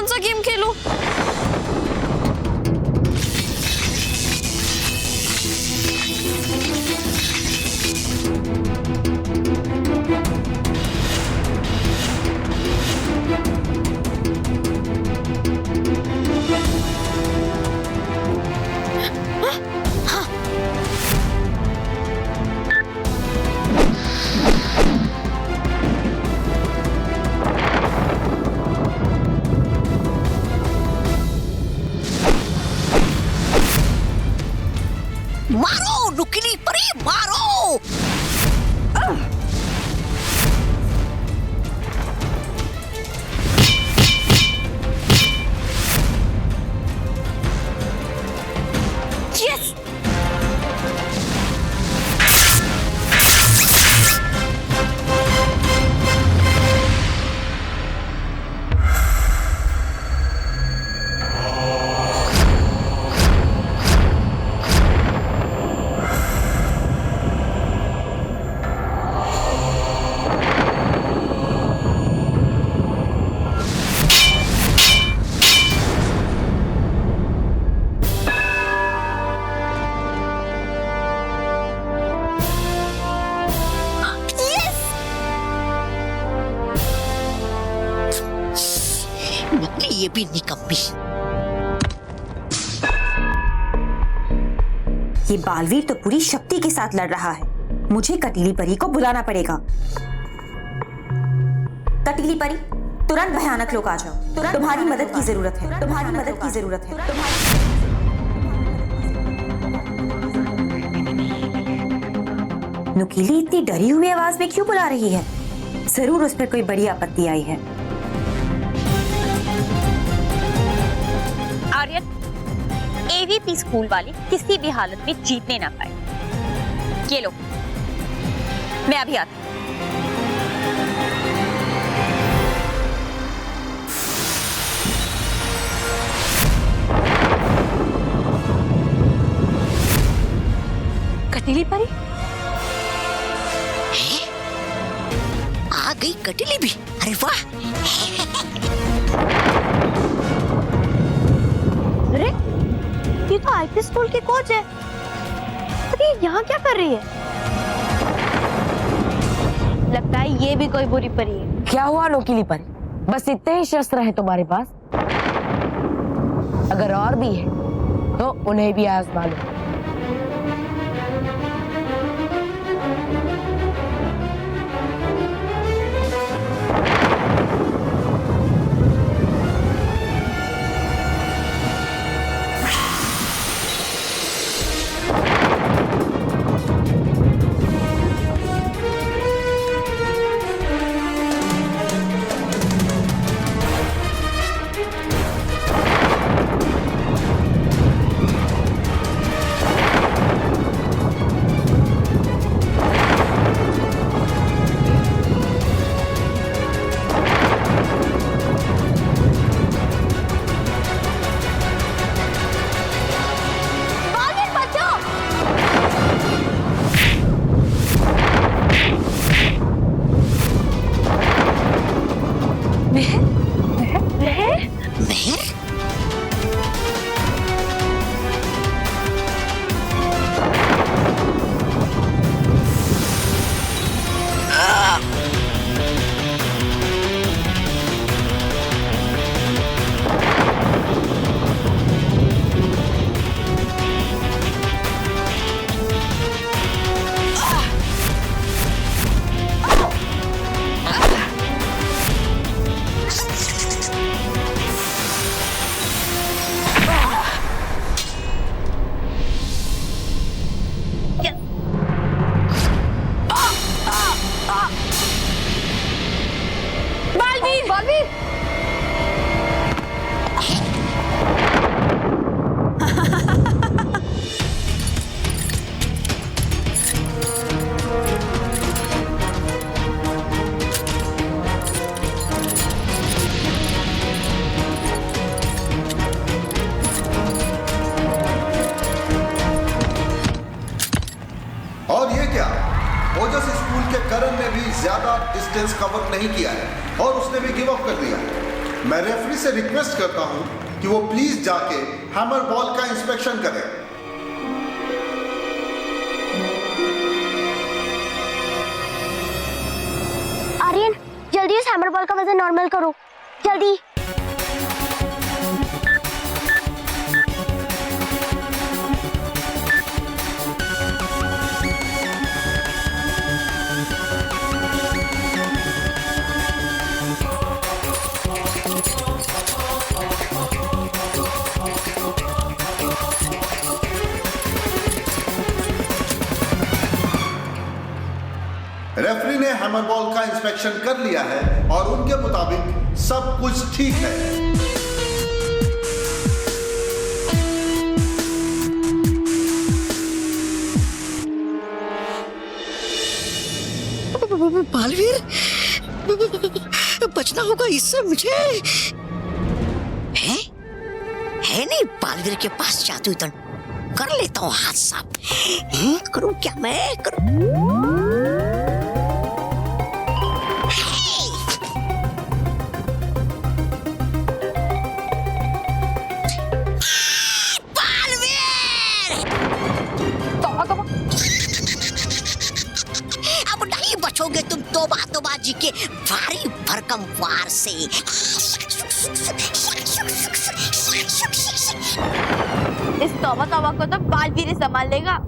कौन सा गेम खेलूं? मारो नुकीली परी, मारो। यस। ये भी निकम्मी। ये बालवीर तो पूरी शक्ति के साथ लड़ रहा है। मुझे कटीली परी को बुलाना पड़ेगा। कटीली परी, तुरंत भयानक लोग आ जाओ। तुम्हारी मदद की जरूरत है। तुम्हारी मदद की जरूरत है। नुकीली इतनी डरी हुई आवाज में क्यों बुला रही है? जरूर उस पर कोई बड़ी आपत्ति आई है। आर्यन, एवीपी स्कूल वाले किसी भी हालत में जीतने ना पाए। ये लो, मैं अभी आती हूँ। कटीली परी आ गई कटीली भी। अरे वाह। अरे ये तो आईपी स्कूल के कोच है। अरे यहाँ क्या कर रही है? लगता है ये भी कोई बुरी परी है। क्या हुआ नुकीली परी? बस इतने ही शस्त्र हैं तुम्हारे पास? अगर और भी है तो उन्हें भी आजमा लो। ओजस स्कूल के करण ने भी ज्यादा डिस्टेंस कवर नहीं किया है और उसने भी गिव अप कर दिया। मैं रेफरी से रिक्वेस्ट करता हूं कि वो प्लीज जाके हैमर बॉल का इंस्पेक्शन करें। आर्यन, जल्दी इस हैमर बॉल का वजन नॉर्मल करो, जल्दी। रेफरी ने हैमर बॉल का इंस्पेक्शन कर लिया है और उनके मुताबिक सब कुछ ठीक है। बालवीर, बचना होगा इससे मुझे। है नहीं बालवीर के पास जादू तन। कर लेता हूँ हाथ साफ। करूँ क्या मैं करूँ? अब नहीं बचोगे तुम तोबा जी के भारी भरकम वार से। इस तौबा को तो बालवीर ही संभाल लेगा।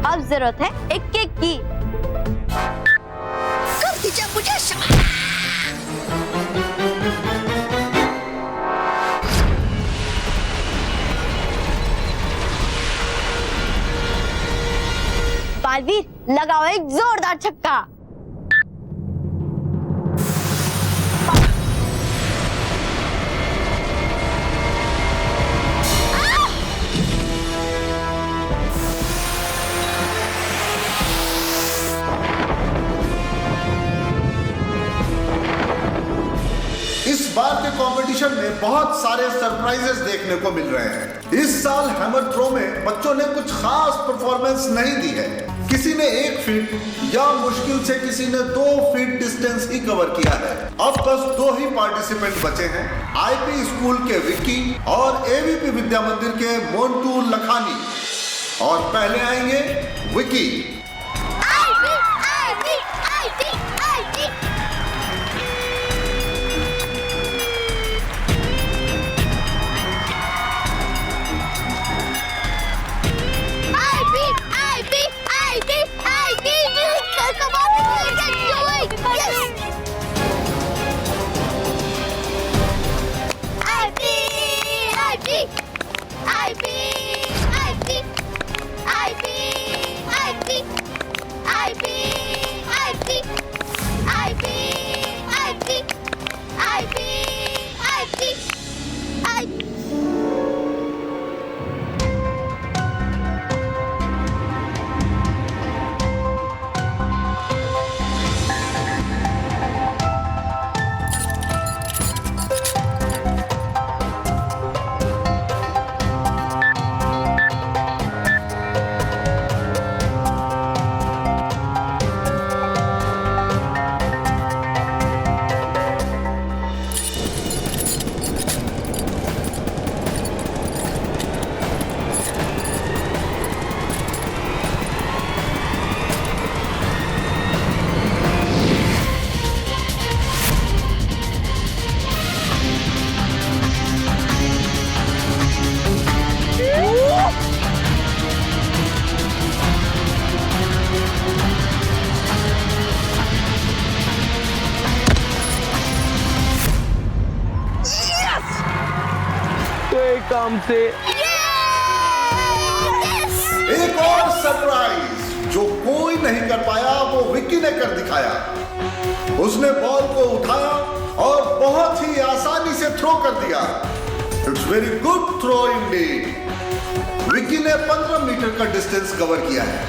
अब जरूरत है एक केक की। कर दीजिए मुझे क्षमा। बालवीर, लगाओ एक जोरदार छक्का। इस बार के कंपटीशन में बहुत सारे सरप्राइजेस देखने को मिल रहे हैं। इस साल हैमर थ्रो में बच्चों ने कुछ खास परफॉर्मेंस नहीं दी है। किसी ने 1 फीट या मुश्किल से किसी ने 2 फीट डिस्टेंस ही कवर किया है। अब बस 2 ही पार्टिसिपेंट बचे हैं, आईपी स्कूल के विक्की और एवीपी विद्या मंदिर के मोंटू लखानी। और पहले आएंगे विक्की। काम से और सरप्राइज जो कोई नहीं कर पाया वो विक्की ने कर दिखाया। उसने बॉल को उठाया और बहुत ही आसानी से थ्रो कर दिया। It's very good throw indeed. Vicky ने 15 मीटर का डिस्टेंस कवर किया है।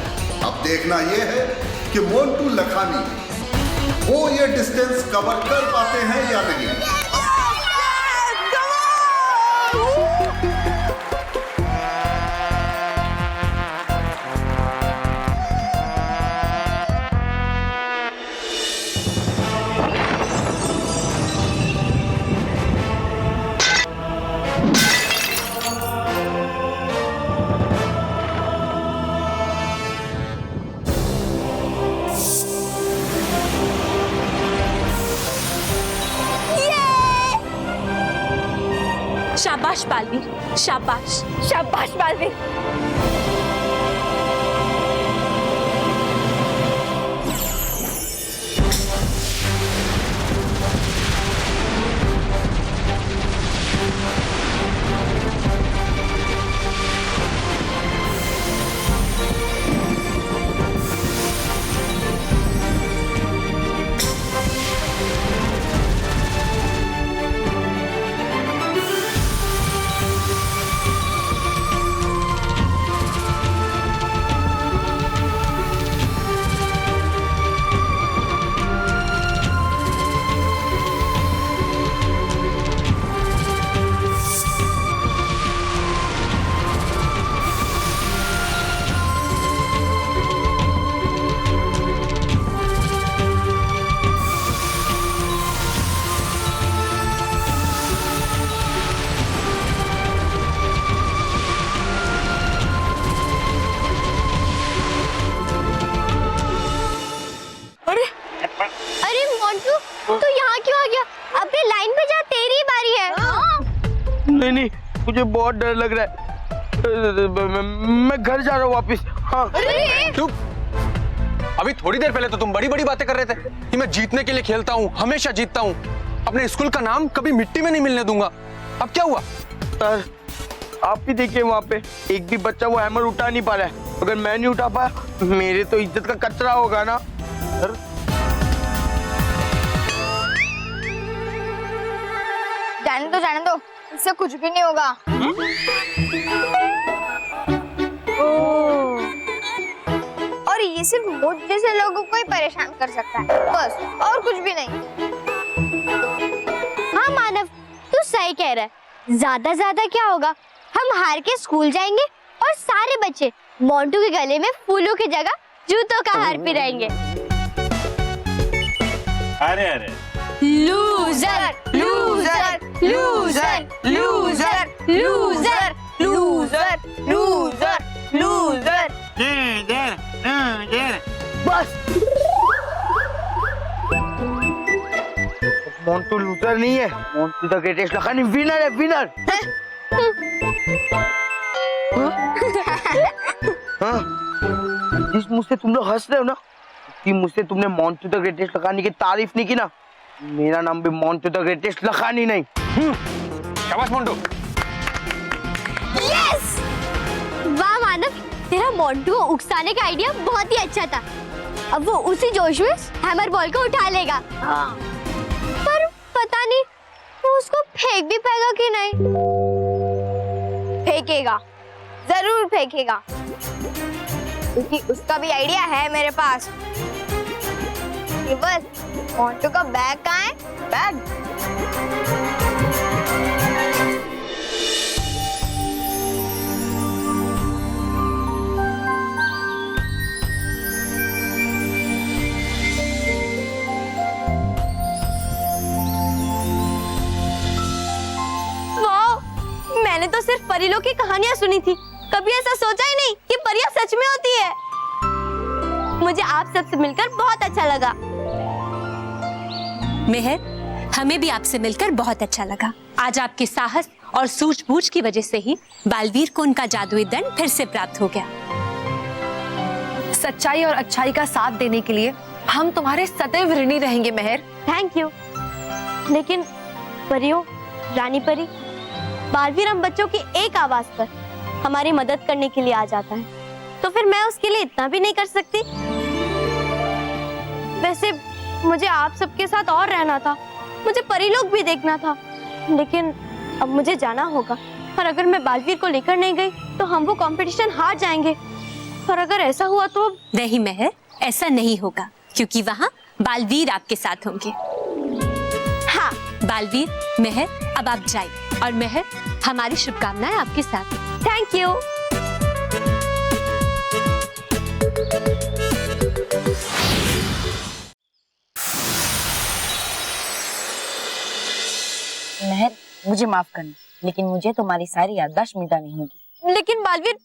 अब देखना यह है कि मोंटू लखानी वो ये डिस्टेंस कवर कर पाते हैं या नहीं। शाबाश बालवीर, शाबाश। शाबाश बालवीर। अरे मोंटू तू यहाँ क्यों आ गया? अपने लाइन पे जा, तेरी बारी है। नहीं नहीं, मुझे बहुत डर लग रहा है। मैं घर जा रहा हूँ वापस। हाँ। चुप। अभी थोड़ी देर पहले तो तुम बड़ी बड़ी बातें कर रहे थे कि मैं जीतने के लिए खेलता हूँ, हमेशा जीतता हूँ, अपने स्कूल का नाम कभी मिट्टी में नहीं मिलने दूंगा। अब क्या हुआ? सर आप ही देखिए, वहाँ पे एक भी बच्चा वो हैमर उठा नहीं पा रहा है। अगर मैं नहीं उठा पाया मेरे तो इज्जत का कचरा होगा ना सर। जाने दो, इससे कुछ भी नहीं होगा। और ये सिर्फ मुझ जैसे लोगों को ही परेशान कर सकता है, बस, और कुछ भी नहीं। हाँ मानव, तू सही कह रहा है। ज्यादा क्या होगा, हम हार के स्कूल जाएंगे और सारे बच्चे मोंटू के गले में फूलों की जगह जूतों का हार पिराएंगे। अरे loser loser loser loser loser loser loser loser. बस मोंटू लूजर नहीं है, Montu the greatest Lakhani winner है, विनर। हाँ, जिस मुझसे तुम लोग हंस रहे हो ना, कि मुझसे तुमने मोंटू द ग्रेटेस्ट लखानी की तारीफ नहीं की ना, मेरा नाम भी मोंटू द ग्रेटेस्ट लखानी नहीं। शाबाश मोंटू। यस! वाह मानव, तेरा मोंटू को उकसाने का आइडिया बहुत ही अच्छा था। अब वो उसी जोश में हैमर बॉल को उठा लेगा। पर पता नहीं वो उसको फेंक भी पाएगा कि नहीं। फेंकेगा, जरूर फेंकेगा, क्योंकि उसका भी आइडिया है मेरे पास। कि बस मोंटू का बैग कहाँ है? बैग। मैंने तो सिर्फ परियों की कहानियां सुनी थी, कभी ऐसा सोचा ही नहीं कि परियां सच में होती है। मुझे आप सबसे मिलकर बहुत अच्छा लगा। मेहर, हमें भी आपसे मिलकर बहुत अच्छा लगा। आज आपके साहस और सूझबूझ की वजह से ही बालवीर को उनका जादुई दंड फिर से प्राप्त हो गया। सच्चाई और अच्छाई का साथ देने के लिए हम तुम्हारे सदैव ऋणी रहेंगे मेहर। Thank you. लेकिन परियों, रानी परी, बालवीर हम बच्चों की एक आवाज पर हमारी मदद करने के लिए आ जाता है। तो फिर मैं उसके लिए इतना भी नहीं कर सकती? वैसे मुझे आप सबके साथ और रहना था, मुझे परीलोक भी देखना था, लेकिन अब मुझे जाना होगा। और अगर मैं बालवीर को लेकर नहीं गई तो हम वो कंपटीशन हार जाएंगे। और अगर ऐसा हुआ तो? नहीं महर, ऐसा नहीं होगा, क्योंकि वहाँ बालवीर आपके साथ होंगे। हाँ बालवीर, महर अब आप जाइए, और महर हमारी शुभकामनाएं आपके साथ। Thank you. महर, मुझे माफ करना, लेकिन मुझे तुम्हारी सारी याददाश्त मिटानी होगी। लेकिन बालवीर,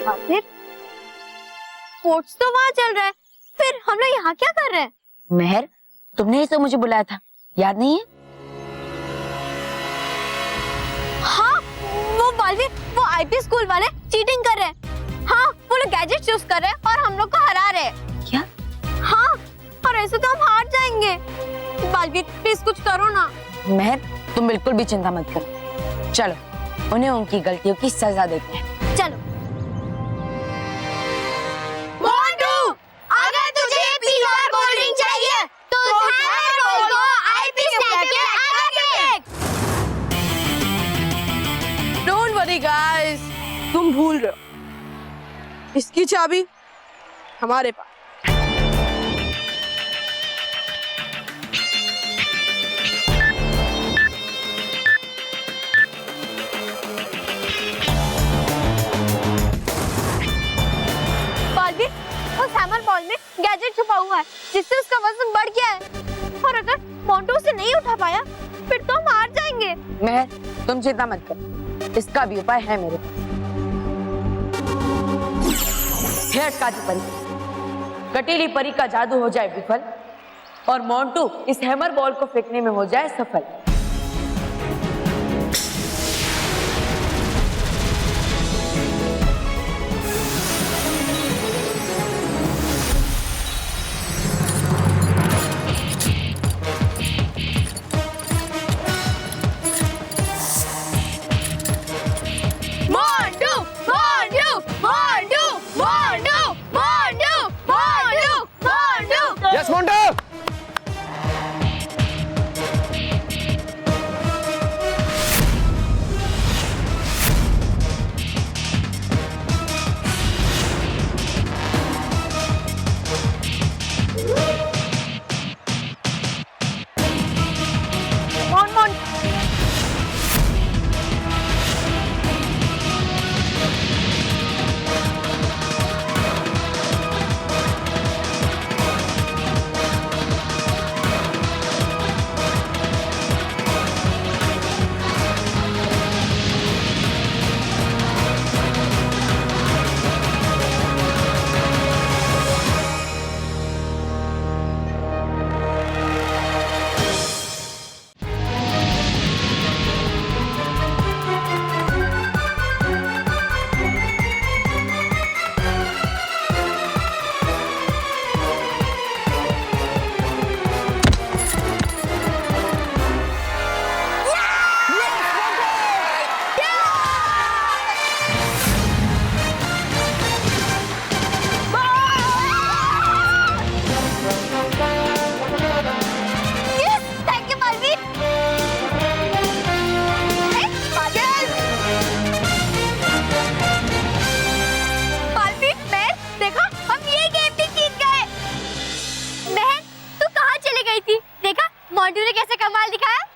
बालवीर, स्पोर्ट्स तो वहाँ चल रहा है, फिर हम लोग यहाँ क्या कर रहे हैं? महर, तुमने ही तो मुझे बुलाया था, याद नहीं है? हाँ, वो बालवीर, वो आईपी स्कूल वाले चीटिंग कर रहे हैं। हाँ, वो लोग गैजेट चूज कर रहे हैं और हम लोग को हरा रहे हैं। क्या? हाँ, और ऐसे तो हम हार जाएंगे। बालवीर प्लीज कुछ करो ना। महर, तुम बिल्कुल भी चिंता मत करो, चलो उन्हें उनकी गलतियों की सजा देते हैं। चलो। मोंटू, अगर तुझे पिज़्ज़ा और कोल्ड ड्रिंक चाहिए तो हैमर बॉल को आईपी स्नैक के आगे फेंक। डोंट वरी गाइस, तुम भूल रहे हो, इसकी चाबी हमारे पास। बालवीर, उस हैमर बॉल में गैजेट छुपा हुआ है जिससे उसका वजन बढ़ गया है, और अगर मोंटू उसे नहीं उठा पाया फिर तो हम हार जाएंगे। महर, तुम चिंता मत करो, इसका भी उपाय है मेरे पास। हे अटकाती परी, कटीली परी का जादू हो जाए विफल और मोंटू इस हैमर बॉल को फेंकने में हो जाए सफल। मोंटू, मोंटू, मोंटू, मोंटू, मोंटू, मोंटू, मोंटू। यस मोंटू।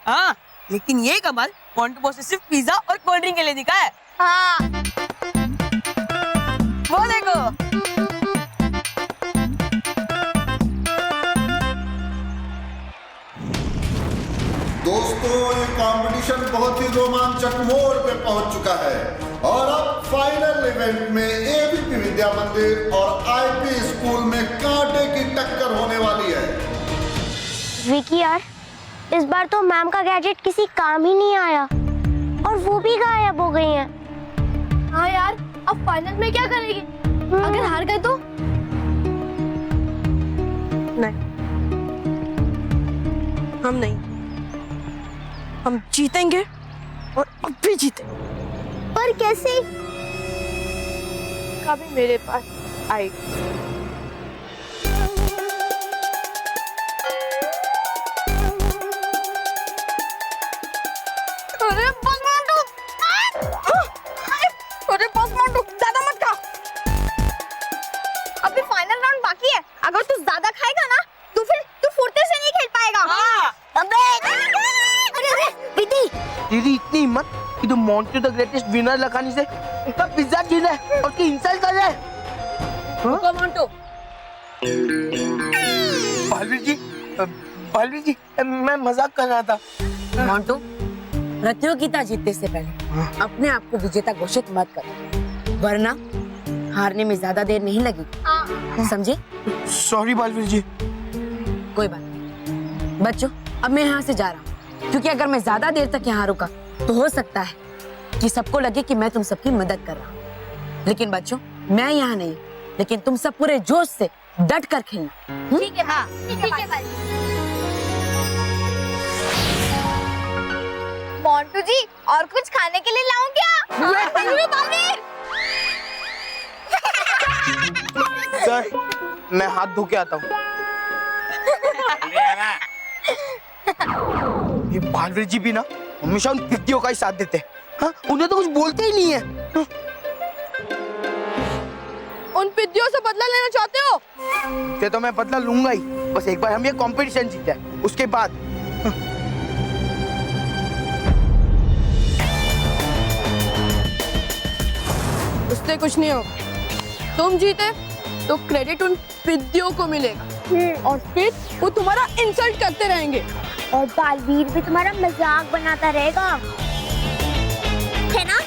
हाँ, लेकिन ये कमाल मोंटू बॉस ने सिर्फ पिज्जा और कोल्ड ड्रिंक के लिए दिखा है। हाँ। वो देखो। दोस्तों, ये कंपटीशन बहुत ही रोमांचक मोड़ पे पहुंच चुका है और अब फाइनल इवेंट में एबीपी विद्या मंदिर और आईपी स्कूल में कांटे की टक्कर होने वाली है। विकी यार, इस बार तो मैम का गैजेट किसी काम ही नहीं आया और वो भी गायब हो गई हैं। हाँ यार, अब फाइनल में क्या करेंगे? अगर हार गए तो? नहीं, हम नहीं, हम जीतेंगे और अब भी जीतेंगे। पर कैसे? कभी मेरे पास आई। अरे बस मोंटू, अरे बस मोंटू, ज्यादा मत खा। अभी फाइनल राउंड बाकी है, अगर तू ज्यादा खाएगा ना तो फिर तू फुर्ती से नहीं खेल पाएगा। अरे दीदी, तेरी इतनी हिम्मत कि तू Montu the greatest winner Lakhani से उसका पिज्जा छीन रहा है और उसकी इंसल्ट कर रहा है। रुको मोंटू, बालवीर जी, मैं मजाक कर रहा था। मोंटू, प्रतियोगिता जीतने से पहले अपने आप को विजेता घोषित मत कर, वरना हारने में ज्यादा देर नहीं लगेगी, समझे? सॉरी बालवीर जी। कोई बात नहीं बच्चों, अब मैं यहाँ से जा रहा हूँ, क्योंकि अगर मैं ज्यादा देर तक यहाँ रुका तो हो सकता है कि सबको लगे कि मैं तुम सबकी मदद कर रहा हूँ। लेकिन बच्चों, मैं यहाँ नहीं, लेकिन तुम सब पूरे जोश से डट कर खेलना। ठीक है। हाँ ठीक है। मोंटू जी, और कुछ खाने के लिए लाऊं क्या? सर, मैं हाथ धो के आता हूँ। ये बालवीर जी भी ना हमेशा उन पिद्दियों का ही साथ देते हैं। हाँ, उन्हें तो कुछ बोलते ही नहीं है। उन पिद्दियों से बदला लेना चाहते हो? ते तो मैं बदला लूंगा ही, बस एक बार हम ये कंपटीशन जीते हैं, उसके बाद। उससे कुछ नहीं होगा। तुम जीते तो क्रेडिट उन पिद्दियों को मिलेगा और फिर वो तुम्हारा इंसल्ट करते रहेंगे और बालवीर भी तुम्हारा मजाक बनाता रहेगा, है ना?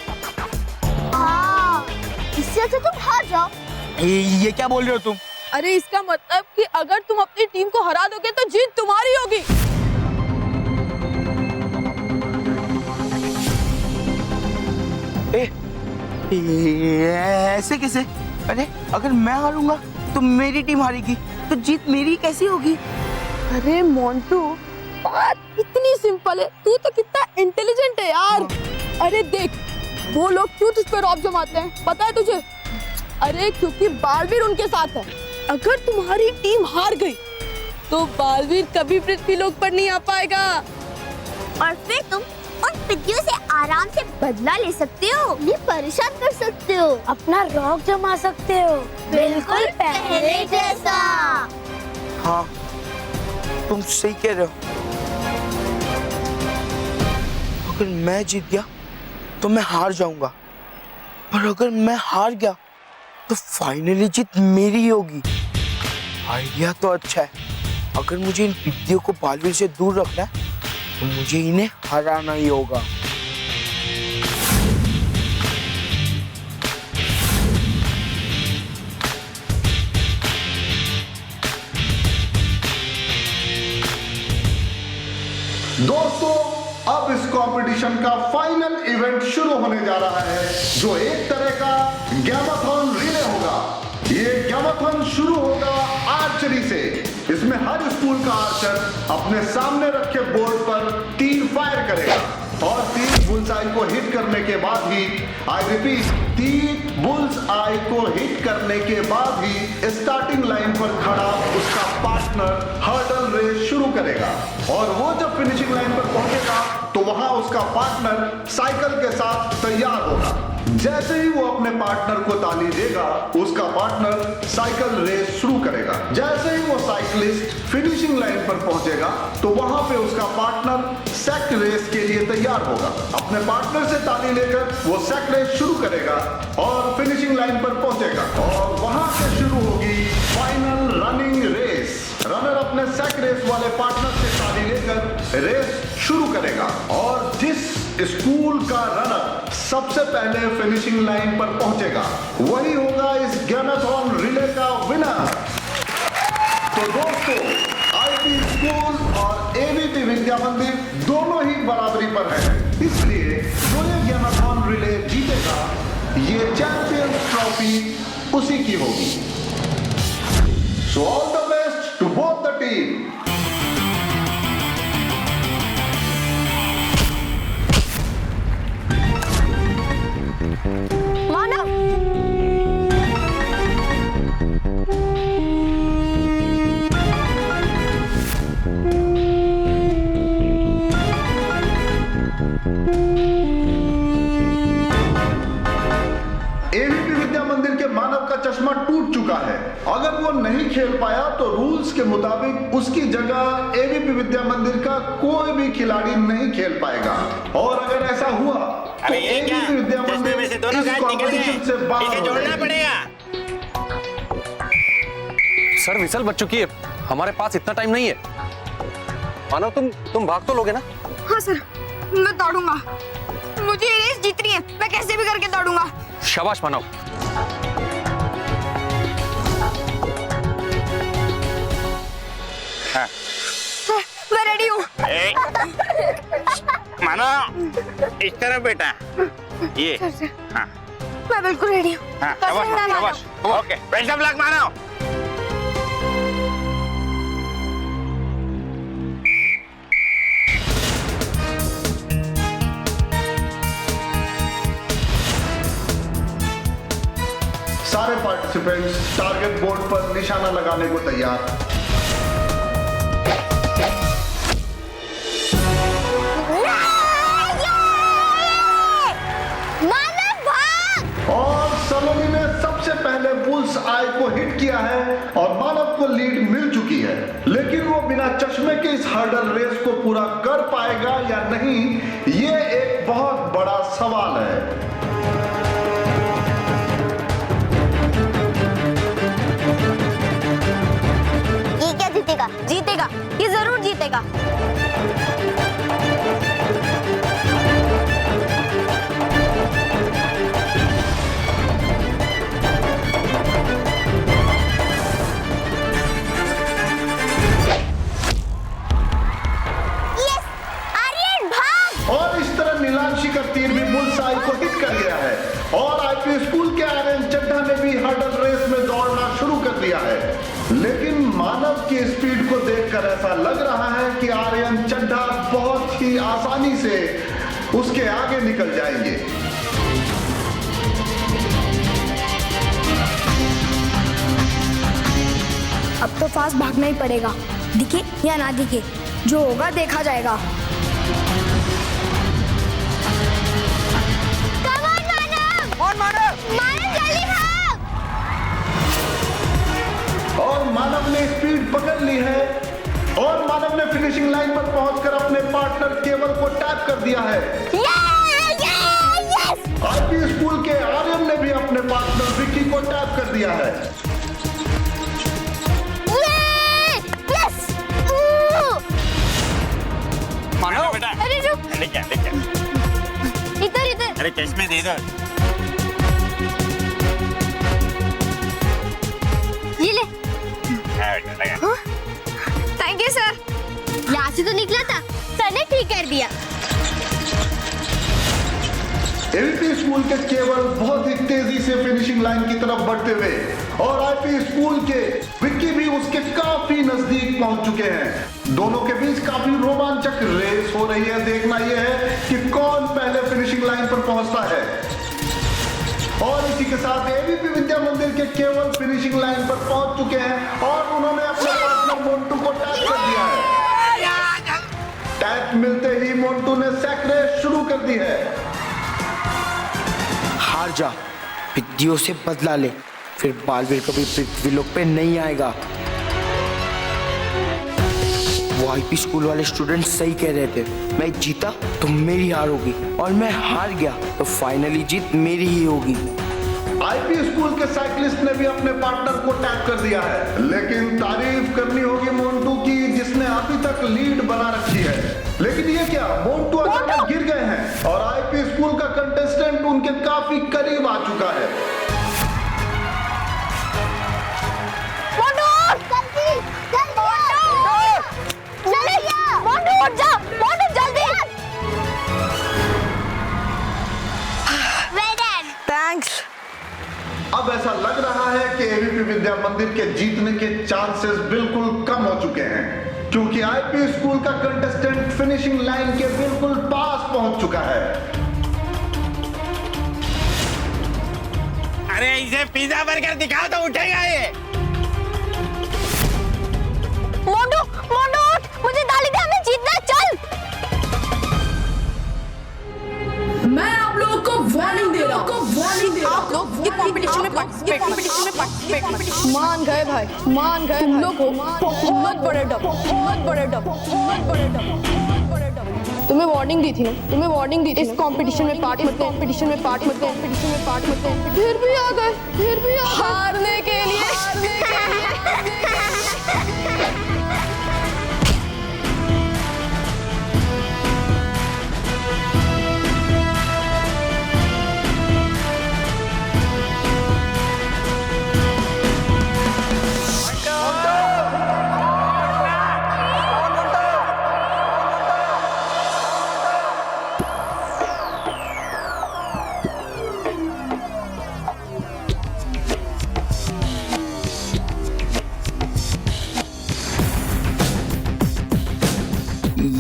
हाँ, इससे अच्छा तुम हार जाओ। ये क्या बोल रहे हो तुम? अरे इसका मतलब कि अगर तुम अपनी टीम को हरा दोगे तो जीत तुम्हारी होगी। ऐसे कैसे? अरे अगर मैं हारूंगा तो मेरी टीम हारेगी, तो जीत मेरी कैसी होगी? अरे मोंटू, बात इतनी सिंपल है, तू तो कितना इंटेलिजेंट है यार। अरे देख, वो लोग क्यों तुझ पे रौब जमाते हैं, पता है तुझे? अरे क्योंकि बालवीर उनके साथ है। अगर तुम्हारी टीम हार गई तो बालवीर कभी पृथ्वी लोक पर नहीं आ पाएगा और फिर तुम उन पिद्दियों से आराम से बदला ले सकते हो, ये परेशान कर सकते हो, अपना रौब जमा सकते हो, बिल्कुल पहले जैसा। हाँ, तुम सही कह रहे हो। अगर मैं जीत गया तो मैं हार जाऊंगा, पर अगर मैं हार गया तो फाइनली जीत मेरी होगी। आइडिया तो अच्छा है। अगर मुझे इन पिद्दियों को बालवीर से दूर रखना है तो मुझे इन्हें हराना ही होगा। दोस्तों, अब इस कंपटीशन का फाइनल इवेंट शुरू होने जा रहा है, जो एक तरह का गैमाथन रिले होगा। ये गैमाथन शुरू होगा आर्चरी से। इसमें हर स्कूल का आर्चर अपने सामने रखे बोर्ड पर तीर फायर करेगा और तीर बुल्स आई को हिट करने के बाद ही, आई रिपीट, तीर बुल्स आई को हिट करने के बाद ही स्टार्टिंग लाइन पर खड़ा उसका पार्टनर हर्डल रेस शुरू करेगा और वो जब फिनिशिंग लाइन पर पहुंचेगा तो वहां उसका पार्टनर साइकिल के साथ तैयार होगा। जैसे ही वो अपने पार्टनर को ताली देगा, उसका पार्टनर साइकिल रेस शुरू करेगा। जैसे ही वो साइकिलिस्ट फिनिशिंग लाइन पर पहुंचेगा तो वहां पे उसका पार्टनर सेक रेस के लिए तैयार होगा। अपने पार्टनर से ताली लेकर वो सेक रेस शुरू करेगा और फिनिशिंग लाइन पर पहुंचेगा और वहां से शुरू होगी फाइनल रनिंग रेस। रनर अपने सेक रेस वाले पार्टनर से ताली लेकर रेस शुरू करेगा और जिस स्कूल का रनर सबसे पहले फिनिशिंग लाइन पर पहुंचेगा वही होगा इस गैमाथन रिले का विनर। तो दोस्तों, आईटी स्कूल और एबीपी विद्या मंदिर दोनों ही बराबरी पर हैं, इसलिए जो ये गैमाथन रिले जीतेगा ये चैंपियंस ट्रॉफी उसी की होगी। So all the best to both the team. Manav, ABP Vidya Mandir के मानव का चश्मा टूट चुका है। अगर वो नहीं खेल पाया तो रूल्स के मुताबिक उसकी जगह एबीपी विद्या मंदिर का कोई भी खिलाड़ी नहीं खेल पाएगा। और अगर ऐसा हुआ तो एबीपी विद्या मंदिर इस कॉम्पिटिशन से बाहर हो जाएगी। सर विसल बच चुकी है, हमारे पास इतना टाइम नहीं है। मानव तुम भाग तो लोगे ना? हाँ सर, मैं दौड़ूंगा। मुझे ये रेस जीतनी है, मैं कैसे भी करके दौड़ूंगा। शाबाश मानव। हाँ। सर, मैं रेडी हूँ। मानो इस तरफ बेटा, ये हाँ मैं बिल्कुल रेडी हूँ। हाँ, शाबाश। ओके, बेस्ट ऑफ लक मानो। सारे पार्टिसिपेंट्स टारगेट बोर्ड पर निशाना लगाने को तैयार। मानव भाग! और सलोनी ने सबसे पहले बुल्स आई को हिट किया है और मानव को लीड मिल चुकी है। लेकिन वो बिना चश्मे के इस हर्डल रेस को पूरा कर पाएगा या नहीं, ये एक बहुत बड़ा सवाल है। ये क्या जीतेगा? जीतेगा, ये जरूर जीतेगा। यस! आर्यन भाग! और इस तरह नीलांशी का तीर भी बुल्स आई को हिट कर गया है और आईपी स्कूल के आर्यन चड्ढा ने भी हर्डल रेस में दौड़ना शुरू कर दिया है। लेकिन मानव की स्पीड को देखकर ऐसा लग रहा है कि आर्यन चड्ढा बहुत ही आसानी से उसके आगे निकल जाएंगे। अब तो फास्ट भागना ही पड़ेगा, दिखे या ना दिखे, जो होगा देखा जाएगा। Come on, मानव! मानव जल्दी भाग! और मानव ने स्पीड पकड़ ली है और मानव ने फिनिशिंग लाइन पर पहुंचकर अपने पार्टनर केवल को टैप कर दिया है। आईपी स्कूल के आर्यन ने भी अपने पार्टनर विक्की को टैप कर दिया है। मानो बेटा, अरे रुक! लेके इधर! अरे चश्मे दे दो। ये ले। लगा। Thank you sir. यहाँ से तो निकला था, सर ने ठीक कर दिया। एबीपी स्कूल के केवल बहुत ही तेजी से फिनिशिंग लाइन की तरफ बढ़ते हुए और आईपी स्कूल के विक्की भी उसके काफी नजदीक पहुंच चुके हैं। दोनों के बीच काफी रोमांचक रेस हो रही है। देखना यह है कि कौन पहले फिनिशिंग लाइन पर पहुंचता है। और इसी के साथ एबीपी विद्या मंदिर के केवल फिनिशिंग लाइन पर पहुंच चुके हैं और उन्होंने अपने पार्टनर मोन्टू को टैप कर दिया है। टैप मिलते ही मोन्टू ने सैक रेस शुरू कर दी है। हार जा, विद्यों से बदला ले, फिर बालवीर कभी पृथ्वीलोक पे नहीं आएगा। वो आईपी स्कूल वाले स्टूडेंट सही कह रहे थे, मैं जीता तो मेरी हार होगी और मैं हार गया तो फाइनली जीत मेरी ही होगी। आईपी स्कूल के साइकिलिस्ट ने भी अपने पार्टनर को टैप कर दिया है। लेकिन तारीफ करनी होगी मोन्टू की, जिसने अभी तक लीड बना रखी है। लेकिन ये क्या, मोन्टू अचानक गिर गए हैं और आईपी स्कूल का कंटेस्टेंट उनके काफी करीब आ चुका है। अब ऐसा लग रहा रहा है कि एबीपी विद्या मंदिर के जीतने के चांसेस बिल्कुल कम हो चुके हैं, क्योंकि आईपी स्कूल का कंटेस्टेंट फिनिशिंग लाइन के बिल्कुल पास पहुंच चुका है। अरे इसे पिज्जा बर्गर दिखाओ तो उठेगा ये। मोंटू मोंटू उठ, मुझे गाली दे, हमें जीतना, चल। मैं आप लोगों को वार्निंग दे रहा हूँ, आप लोग ये कंपटीशन में पार्टिसिपेट मान गए भाई, मान गए। तुम लोग हो बहुत बड़े डब, बहुत बड़े डब, बहुत बड़े डब, बहुत बड़े डब। तुम्हें वार्निंग दी थी ना, तुम्हें वार्निंग दी थी। इस कंपटीशन में पार्ट मत, कंपटीशन में पार्ट मत, कंपटीशन में पार्ट मत। फिर भी आ गए, फिर भी हारने के लिए, हारने के लिए।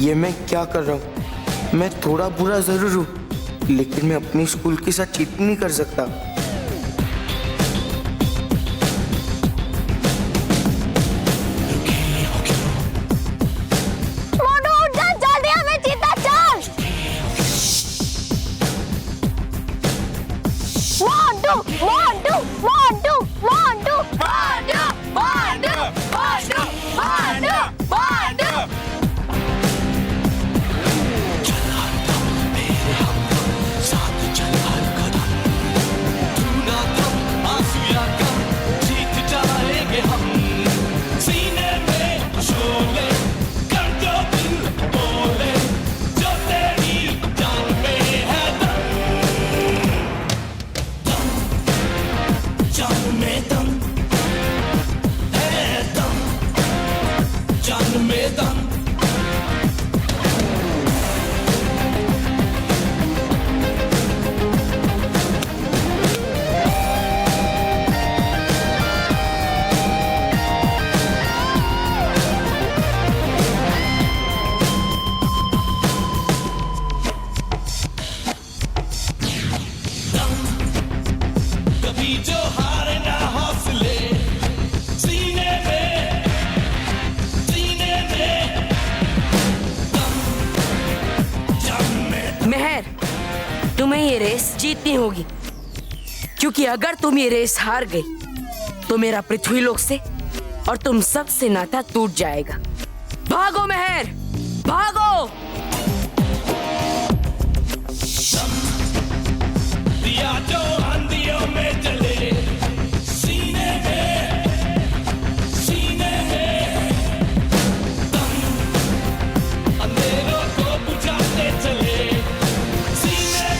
ये मैं क्या कर रहा हूँ? मैं थोड़ा बुरा जरूर हूँ, लेकिन मैं अपनी स्कूल के साथ चीट नहीं कर सकता। मोंटू उठ जा, जल्दी, हमें जीतना, चल। मोंटू मोंटू मोंटू मोंटू मोंटू मोंटू मोंटू मोंटू मोंटू। मेहर, तुम्हें ये रेस जीतनी होगी, क्योंकि अगर तुम ये रेस हार गई तो मेरा पृथ्वीलोक से और तुम सब से नाता टूट जाएगा। भागो मेहर, भागो। दिया जो आंधियों में जले, सीने में दम, अंधेरों को बुझाते चले, सीने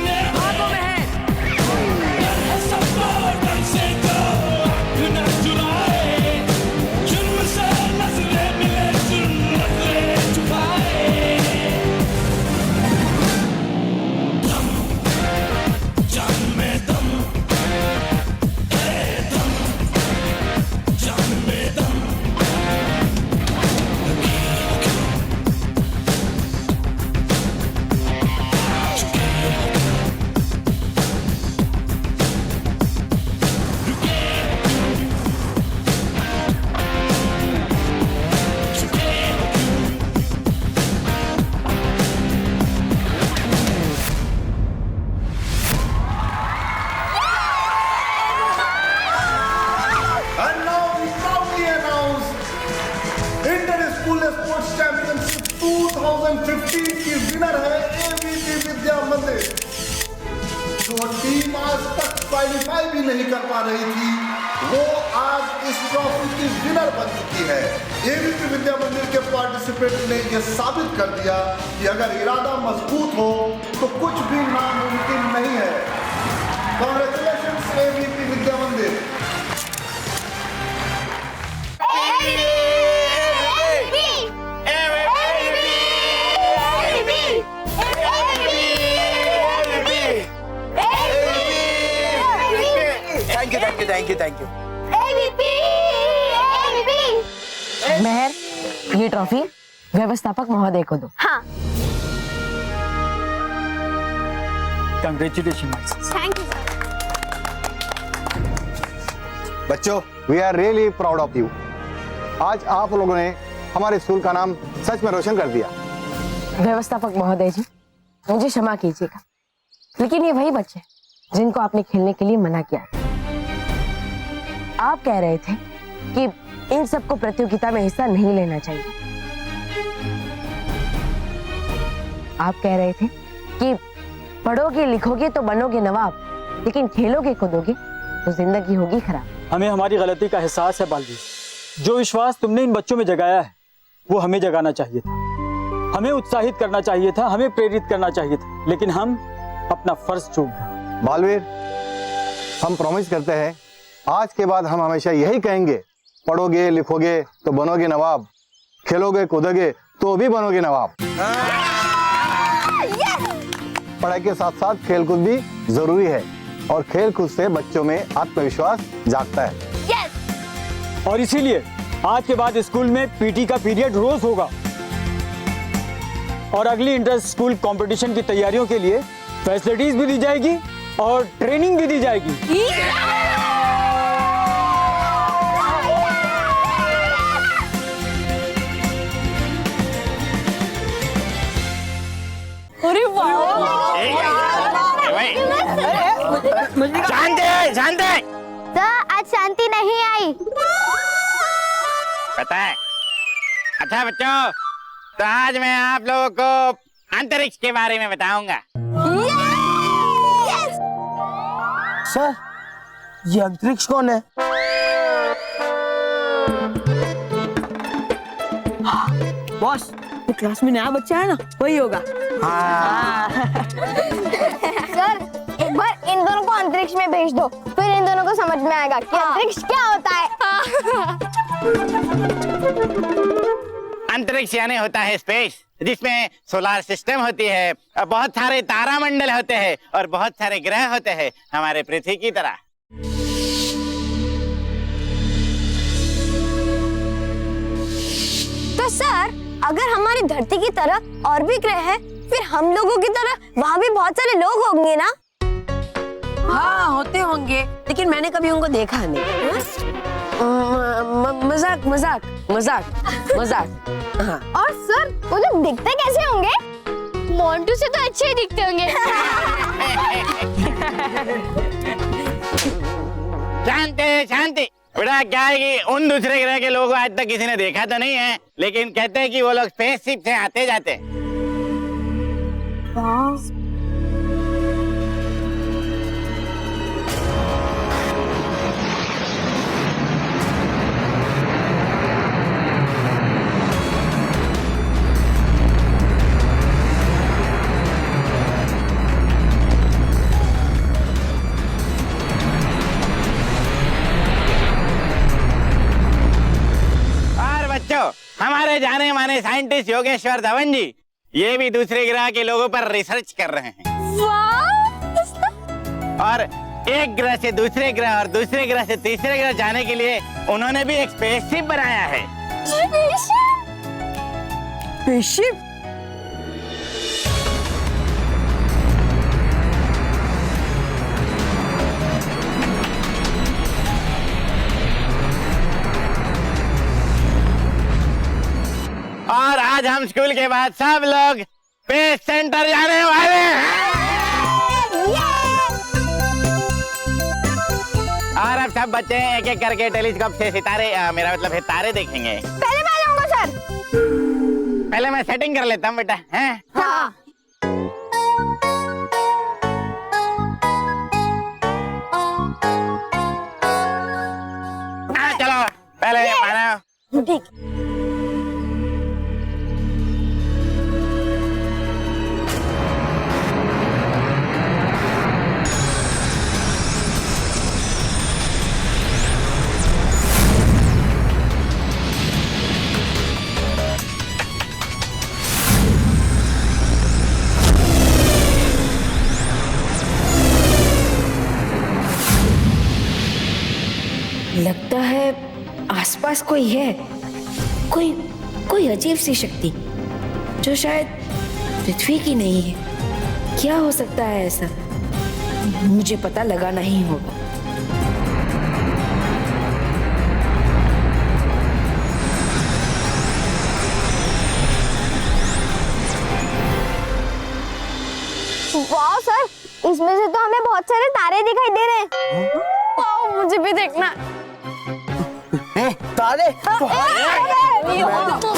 में भागो मेहर। सबको डर से जो आँख न चुराए, जुर्म से नजरें मिले, जुर्म नजरें छुपाए। जान में दम, दम, जान में दम। And now we proudly announce Inter-School Sports Championship 2015 की विनर है एबीपी विद्या मंदिर। जो टीम आज तक क्वालिफाई भी नहीं कर पा रही थी, वो आज इस ट्रॉफी की विनर बन चुकी है। एबीपी विद्या मंदिर के पार्टिसिपेंट ने यह साबित कर दिया कि अगर इरादा मजबूत हो तो कुछ भी नामुमकिन नहीं है। Congratulations ABP Vidya Mandir. ABP thank you thank you thank you thank you. Mehar, ये ट्रॉफी व्यवस्थापक महोदय को दो। हाँ, Congratulations, my son. Thank you sir. बच्चों, we are really proud of you. आज आप लोगों ने हमारे स्कूल का नाम सच में रोशन कर दिया। व्यवस्थापक महोदय जी, मुझे क्षमा कीजिएगा, लेकिन ये वही बच्चे हैं जिनको आपने खेलने के लिए मना किया था। आप कह रहे थे कि इन सबको प्रतियोगिता में हिस्सा नहीं लेना चाहिए। आप कह रहे थे कि पढ़ोगे लिखोगे तो बनोगे नवाब, लेकिन खेलोगे कूदोगे तो जिंदगी होगी खराब। हमें हमारी गलती का एहसास है बालवीर। जो विश्वास तुमने इन बच्चों में जगाया है वो हमें जगाना चाहिए था, हमें उत्साहित करना चाहिए था, हमें प्रेरित करना चाहिए था, लेकिन हम अपना फर्ज चूक गए। बालवीर, हम प्रॉमिस करते हैं आज के बाद हम हमेशा यही कहेंगे, पढ़ोगे लिखोगे तो बनोगे नवाब, खेलोगे कूदोगे तो भी बनोगे नवाब। पढ़ाई के साथ साथ खेलकूद भी जरूरी है और खेलकूद से बच्चों में आत्मविश्वास जागता है। और इसीलिए आज के बाद स्कूल में पीटी का पीरियड रोज होगा और अगली इंटर स्कूल कंपटीशन की तैयारियों के लिए फैसिलिटीज भी दी जाएगी और ट्रेनिंग भी दी जाएगी। अरे शांति। सर, आज शांति नहीं आई। पता है। अच्छा बच्चों, तो आज मैं आप लोगों को अंतरिक्ष के बारे में बताऊंगा। सर, ये अंतरिक्ष कौन है? बॉस, वो क्लास में नया बच्चा है ना, वही होगा। सर, एक बार इन दोनों को अंतरिक्ष में भेज दो, फिर इन दोनों को समझ में आएगा कि अंतरिक्ष क्या होता है। अंतरिक्ष यानी होता है स्पेस, जिसमें सोलर सिस्टम होती है, बहुत सारे तारामंडल होते हैं और बहुत सारे ग्रह होते हैं, हमारे पृथ्वी की तरह। तो सर, अगर हमारी धरती की तरह और भी ग्रह हैं, फिर हम लोगों की तरह वहाँ भी बहुत सारे लोग होंगे ना? हाँ, होते होंगे, लेकिन मैंने कभी उनको देखा नहीं। मजाक मजाक मजाक मजाक। हाँ। और सर, वो लोग दिखते कैसे होंगे? मोंटू से तो अच्छे ही दिखते होंगे। शांति शांति। बेटा, क्या है कि उन दूसरे ग्रह के लोगों को आज तक किसी ने देखा तो नहीं है, लेकिन कहते हैं कि वो लोग स्पेसशिप से आते जाते हैं। हमारे जाने माने साइंटिस्ट योगेश्वर धवन जी ये भी दूसरे ग्रह के लोगों पर रिसर्च कर रहे हैं। और एक ग्रह से दूसरे ग्रह और दूसरे ग्रह से तीसरे ग्रह जाने के लिए उन्होंने भी एक स्पेसशिप बनाया है। स्पेसशिप? और आज हम स्कूल के बाद सब लोग स्पेस सेंटर जाने वाले हैं। और अब सब बच्चे एक एक करके टेलीस्कोप से सितारे, मेरा मतलब है तारे देखेंगे। पहले मैं जाऊंगा सर। पहले मैं सेटिंग कर लेता हूँ बेटा। हैं? हाँ। चलो पहले मानो। ठीक। लगता है आसपास कोई है, कोई कोई अजीब सी शक्ति जो शायद पृथ्वी की नहीं है। क्या हो सकता है ऐसा? मुझे पता लगाना ही होगा। वाह सर, इसमें से तो हमें बहुत सारे तारे दिखाई दे रहे हैं। वाह, मुझे भी देखना। तारे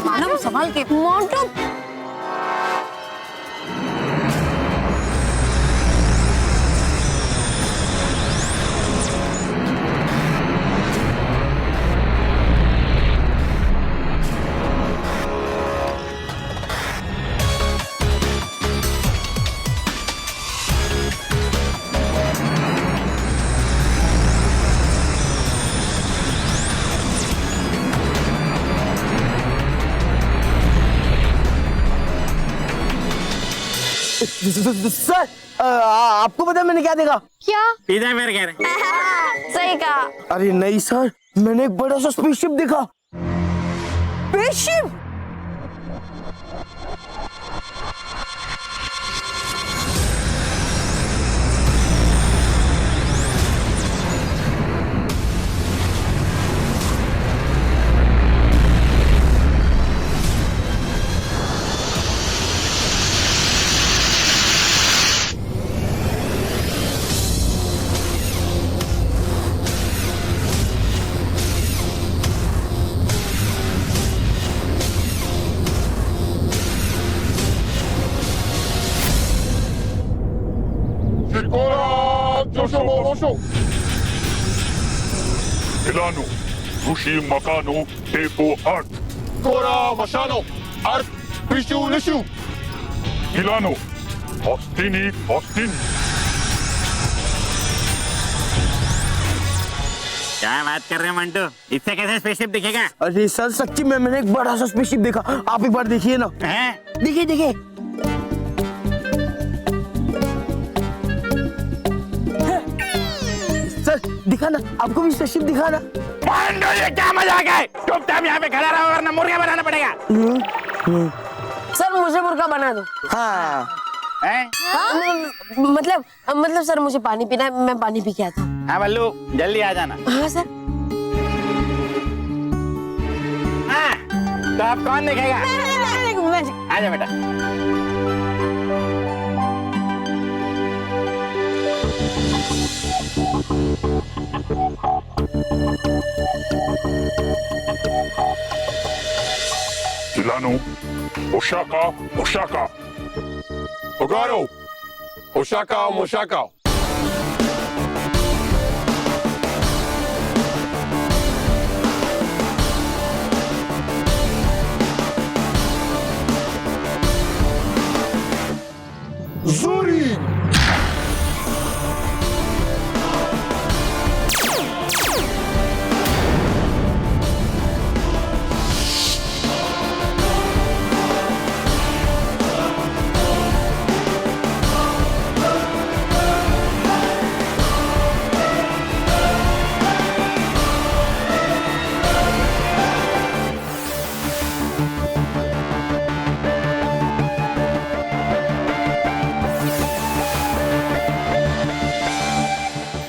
मानव संभाल के। मोंटू, सर, आपको पता है मैंने क्या देखा? क्या? Pizza burger. सही कहा। अरे नहीं सर, मैंने एक बड़ा सा स्पेसशिप देखा। Spaceship? Milano, Rushi Makano, Tepo Art. Kora Mashano, Art, Pishu Lishu. Milano, Ostini, Ostini. क्या बात कर रहे हैं मंटू? इससे कैसे स्पेसशिप दिखेगा? अरे सर सच्ची में मैंने एक बड़ा सा स्पेसशिप देखा। आप एक बार देखिए ना। हैं? देखिए देखिए। सर दिखा ना, आपको भी स्पेसशिप दिखा ना। मंटू ये क्या मजाक है? चुपचाप यहाँ पे खड़ा रहो वरना मुर्गा बनाना पड़ेगा। सर मुझे मुर्गा बना दो। हाँ। हैं? मतलब सर मुझे पानी पीना है, मैं पानी पी के आता हूँ। हाँ बल्लू जल्दी आ जाना। हाँ सर। हाँ, तो अब कौन देखेगा? आजा बेटा। Milano, Osaka, Osaka. Ogaro, Osaka, Osaka. Zuri!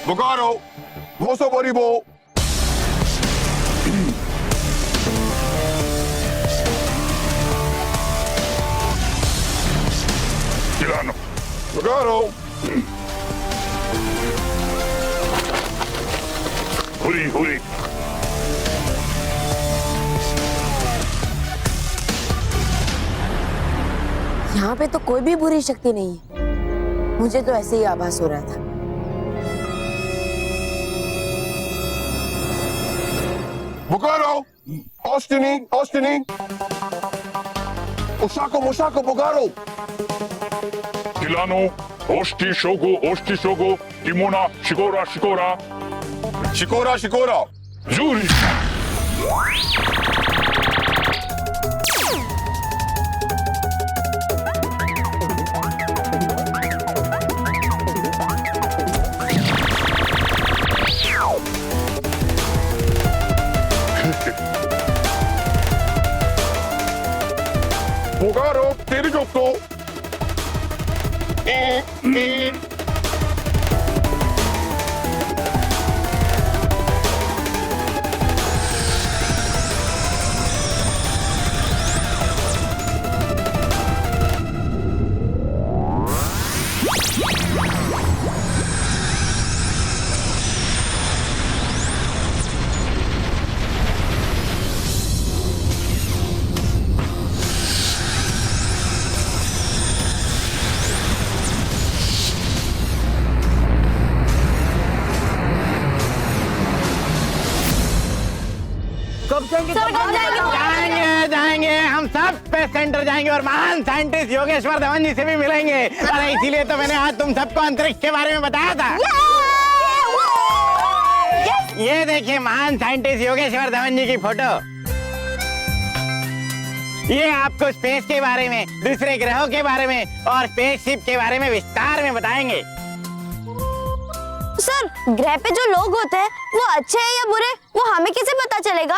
Bogaro, Moso Boribo. Milano, Bogaro. Huri, huri. यहाँ पे तो कोई भी बुरी शक्ति नहीं है। मुझे तो ऐसे ही आभास हो रहा था। Bogaro, Ostini, Ostini. Osaka, Osaka, Bogaro. Milano, Osti Shogo, Timona, Shikora, Shikora. Shikora, Shikora. Zuri. कब जाएंगे? जाएंगे जाएंगे, हम सब पे सेंटर जाएंगे और महान साइंटिस्ट योगेश्वर धवन जी से भी मिलेंगे। अरे इसीलिए तो मैंने आज तुम सबको अंतरिक्ष के बारे में बताया था। ये देखिए महान साइंटिस्ट योगेश्वर धवन जी की फोटो। ये आपको स्पेस के बारे में, दूसरे ग्रहों के बारे में और स्पेसशिप के बारे में विस्तार में बताएंगे। सर, ग्रह पे जो लोग होते हैं वो अच्छे हैं या बुरे, वो हमें कैसे पता चलेगा?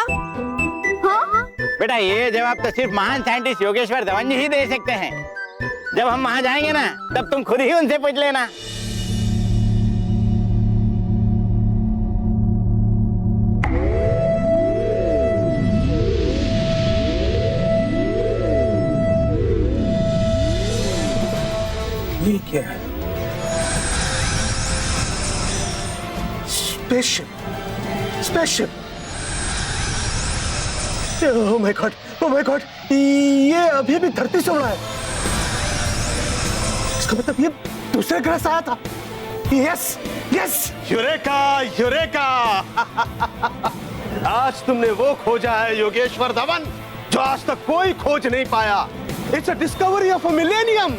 हाँ? बेटा ये जवाब तो सिर्फ महान साइंटिस्ट योगेश्वर धवन जी ही दे सकते हैं। जब हम वहां जाएंगे ना, तब तुम खुद ही उनसे पूछ लेना। ये क्या है? Spaceship, spaceship. Oh my God, ये अभी भी धरती से उड़ा है। इसका मतलब ये दूसरे ग्रह से आया था। Yes yes, eureka eureka. आज तुमने वो खोजा है योगेश्वर धवन जो आज तक कोई खोज नहीं पाया। It's a discovery of a millennium.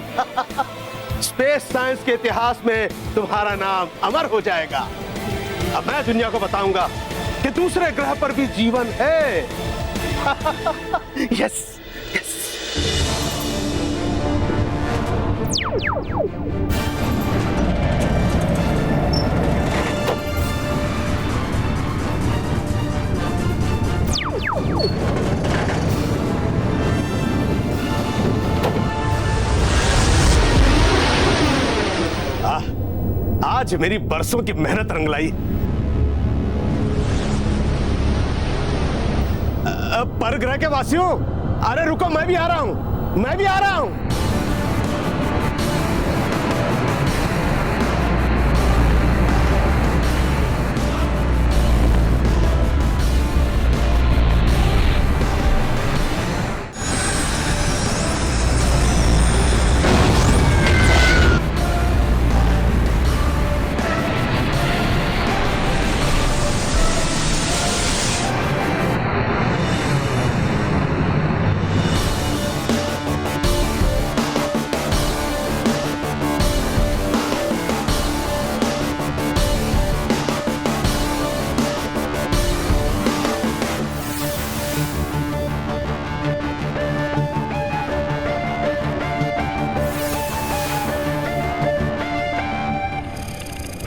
Space science के इतिहास में तुम्हारा नाम अमर हो जाएगा। अब मैं दुनिया को बताऊंगा कि दूसरे ग्रह पर भी जीवन है। Yes yes. आज मेरी बरसों की मेहनत रंग लाई। परग्रह के वासियों, अरे रुको, मैं भी आ रहा हूं, मैं भी आ रहा हूं।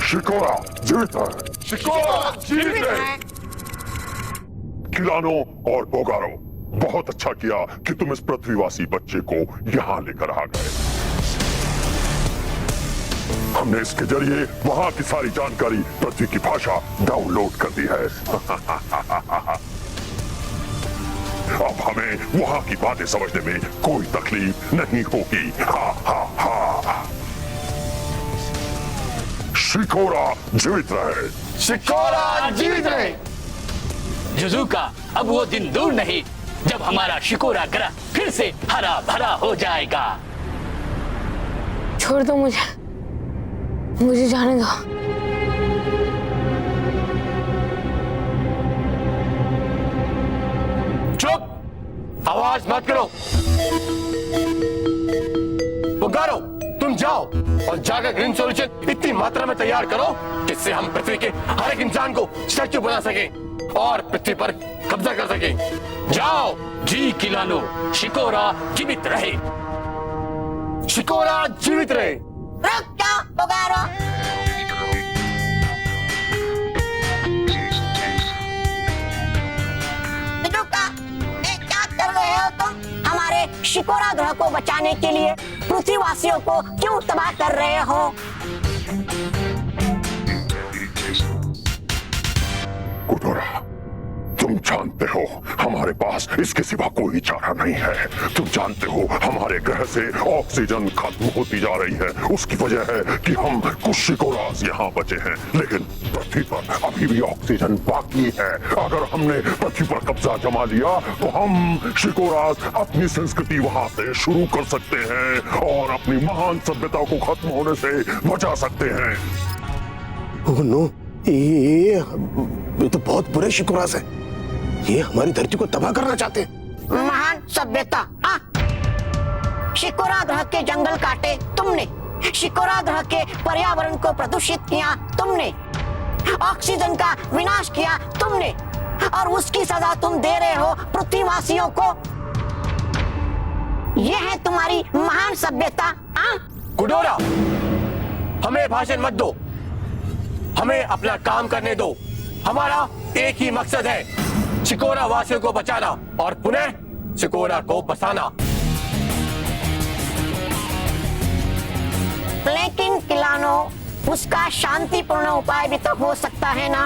शिकोरा जीवित है, शिकोरा जीवित है। किलानो और बोगारो, बहुत अच्छा किया कि तुम इस पृथ्वीवासी बच्चे को यहाँ लेकर आ गए। हमने इसके जरिए वहाँ की सारी जानकारी पृथ्वी की भाषा डाउनलोड कर दी है। अब हमें वहाँ की बातें समझने में कोई तकलीफ नहीं होगी। हा हा हा। शिकोरा जीवित रहे, शिकोरा जीवित रहे। जुजुका, अब वो दिन दूर नहीं जब हमारा शिकोरा ग्रह फिर से हरा भरा हो जाएगा। छोड़ दो मुझे जाने दो। चुप, आवाज मत करो। बोगारो, तुम जाओ और जाकर ग्रीन सॉल्यूशन इतनी मात्रा में तैयार करो जिससे हम पृथ्वी के हर एक इंसान को स्टैच्यू बना सकें और पृथ्वी पर कब्जा कर सकें। जाओ। जी किलानो, शिकोरा जीवित रहे, शिकोरा जीवित रहे। रुक जाओ बोगारो। क्या कर रहे हो तुम हमारे शिकोरा ग्रह को बचाने के लिए? पृथ्वीवासियों को क्यों तबाह कर रहे हो? कुडोरा, तुम जानते हो हमारे पास इसके सिवा कोई चारा नहीं है। तुम जानते हो हमारे ग्रह से ऑक्सीजन खत्म होती जा रही है। उसकी वजह है कि हम कुछ शिकोराज यहाँ बचे हैं, लेकिन पृथ्वी पर अभी भी ऑक्सीजन बाकी है। अगर हमने पृथ्वी पर कब्जा जमा लिया तो हम शिकोराज अपनी संस्कृति वहाँ से शुरू कर सकते हैं और अपनी महान सभ्यता को खत्म होने से बचा सकते हैं। ओह नो, ये तो बहुत बुरे शिकोराज है। ये हमारी धरती को तबाह करना चाहते हैं। महान सभ्यता? शिकोरा ग्रह के जंगल काटे तुमने, शिकोरा ग्रह के पर्यावरण को प्रदूषित किया तुमने, ऑक्सीजन का विनाश किया तुमने, और उसकी सजा तुम दे रहे हो पृथ्वीवासियों को। यह है तुम्हारी महान सभ्यता? कुडोरा, हमें भाषण मत दो, हमें अपना काम करने दो। हमारा एक ही मकसद है, शिकोरा वासियों को बचाना और पुनः शिकोरा को बसाना। लेकिन किलानो, उसका शांतिपूर्ण उपाय भी तो हो सकता है ना?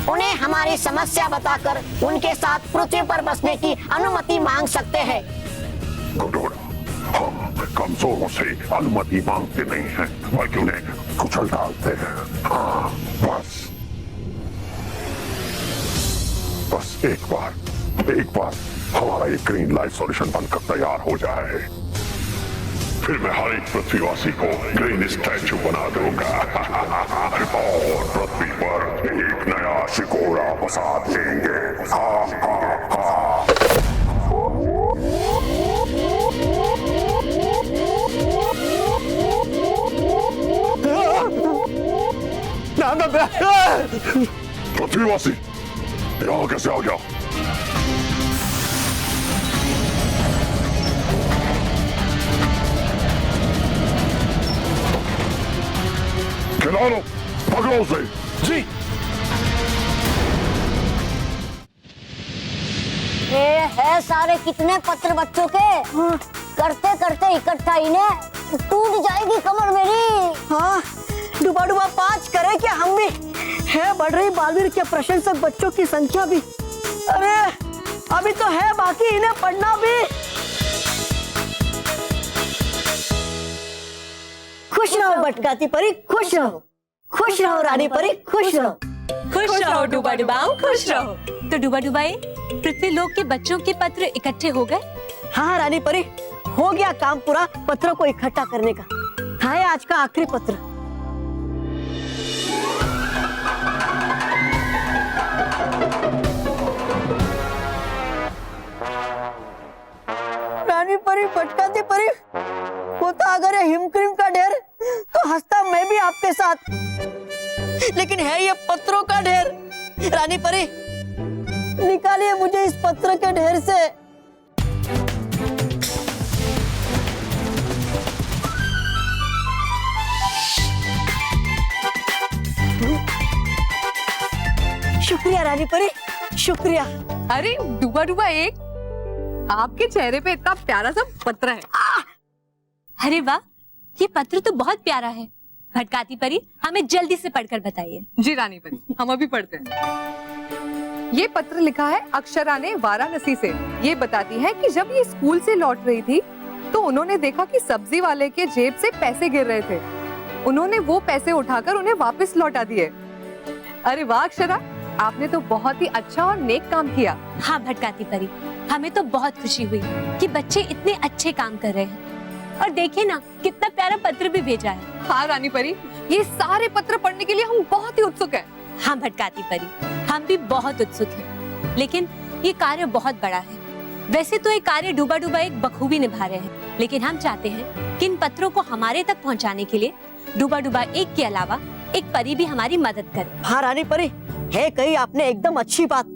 उन्हें हमारी समस्या बताकर उनके साथ पृथ्वी पर बसने की अनुमति मांग सकते हैं। हम कमजोरों से अनुमति मांगते नहीं हैं, बल्कि उन्हें कुचल डालते हैं। हाँ, बस एक बार हमारा ये ग्रीन लाइफ सॉल्यूशन बनकर तैयार हो जाए, फिर मैं हर एक पृथ्वीवासी को ग्रीन स्टैचू बना दूंगा और पृथ्वी पर एक नया शिकोरा बसा देंगे। हाँ, हाँ, हाँ। पृथ्वीवासी, यहाँ कैसे आ गया? खिला लो, पकड़ो उसे। जी। ये है सारे कितने पत्र बच्चों के, करते करते इकट्ठा इन्हें टूट जाएगी कमर मेरी। हाँ, डुबा डुबा 5 करे क्या हम भी? है बढ़ रही बालवीर के प्रशंसक बच्चों की संख्या भी। अरे अभी तो है बाकी इन्हें पढ़ना भी। खुश रहो भटकाती परी, खुश रहो, खुश रहो रानी परी, खुश रहो। खुश रहो डुबा डुबाओ, खुश रहो। तो डुबा डुबाए पृथ्वी लोक के बच्चों के पत्र इकट्ठे हो गए? हाँ रानी परी, हो गया काम पूरा पत्रों को इकट्ठा करने का। हाँ, आज का आखिरी पत्र। रानी परी, भटकाती परी, होता अगर ये हिमक्रीम का ढेर तो हंसता मैं भी आपके साथ, लेकिन है ये पत्रों का ढेर। रानी परी, निकालिए मुझे इस पत्र के ढेर से। शुक्रिया रानी परी, शुक्रिया। अरे डुबा डुबा एक, आपके चेहरे पे इतना प्यारा सा पत्र है। अरे वाह, ये पत्र तो बहुत प्यारा है। भटकाती परी, हमें जल्दी से पढ़कर बताइए। जी रानी परी, हम अभी पढ़ते हैं। ये पत्र लिखा है अक्षरा ने वाराणसी से। ये बताती है कि जब ये स्कूल से लौट रही थी तो उन्होंने देखा कि सब्जी वाले के जेब से पैसे गिर रहे थे। उन्होंने वो पैसे उठाकर उन्हें वापस लौटा दिए। अरे वाह अक्षरा, आपने तो बहुत ही अच्छा और नेक काम किया। हाँ भटकाती परी, हमें तो बहुत खुशी हुई कि बच्चे इतने अच्छे काम कर रहे हैं। और देखिए ना, कितना प्यारा पत्र भी भेजा है। हाँ रानी परी, ये सारे पत्र पढ़ने के लिए हम बहुत ही उत्सुक हैं। हाँ भटकाती परी, हम भी बहुत उत्सुक हैं, लेकिन ये कार्य बहुत बड़ा है। वैसे तो ये कार्य डूबा डूबा एक बखूबी निभा रहे हैं, लेकिन हम चाहते हैं कि इन पत्रों को हमारे तक पहुंचाने के लिए डूबा डूबा एक के अलावा एक परी भी हमारी मदद करे। हाँ रानी परी, है कही आपने एकदम अच्छी बात,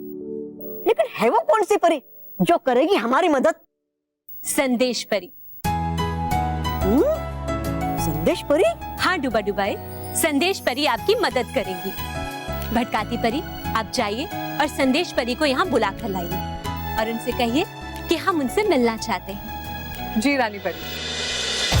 लेकिन है वो कौन सी परी जो करेगी हमारी मदद? संदेश परी। संदेश परी? हाँ डूबा डुबाए, संदेश परी आपकी मदद करेंगी। भटकाती परी, आप जाइए और संदेश परी को यहाँ बुला कर लाइए और उनसे कहिए कि हम उनसे मिलना चाहते हैं। जी रानी परी।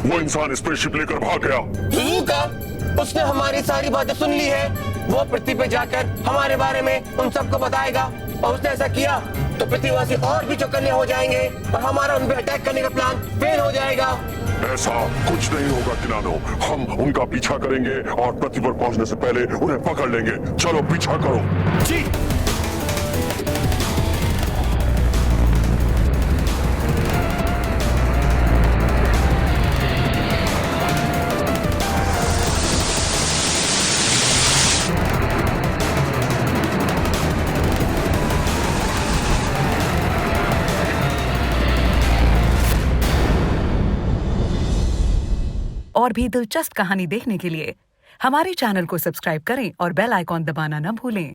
वो इंसान स्पेसशिप लेकर भाग गया। कब? उसने हमारी सारी बातें सुन ली है। वो पृथ्वी पे जाकर हमारे बारे में उन सबको बताएगा और उसने ऐसा किया तो पृथ्वीवासी और भी चौकन्ने हो जाएंगे और हमारा उन पे अटैक करने का प्लान फेल हो जाएगा। ऐसा कुछ नहीं होगा किलानो, हम उनका पीछा करेंगे और पृथ्वी पर पहुंचने से पहले उन्हें पकड़ लेंगे। चलो पीछा करो। जी। और भी दिलचस्प कहानी देखने के लिए हमारे चैनल को सब्सक्राइब करें और बेल आइकॉन दबाना न भूलें।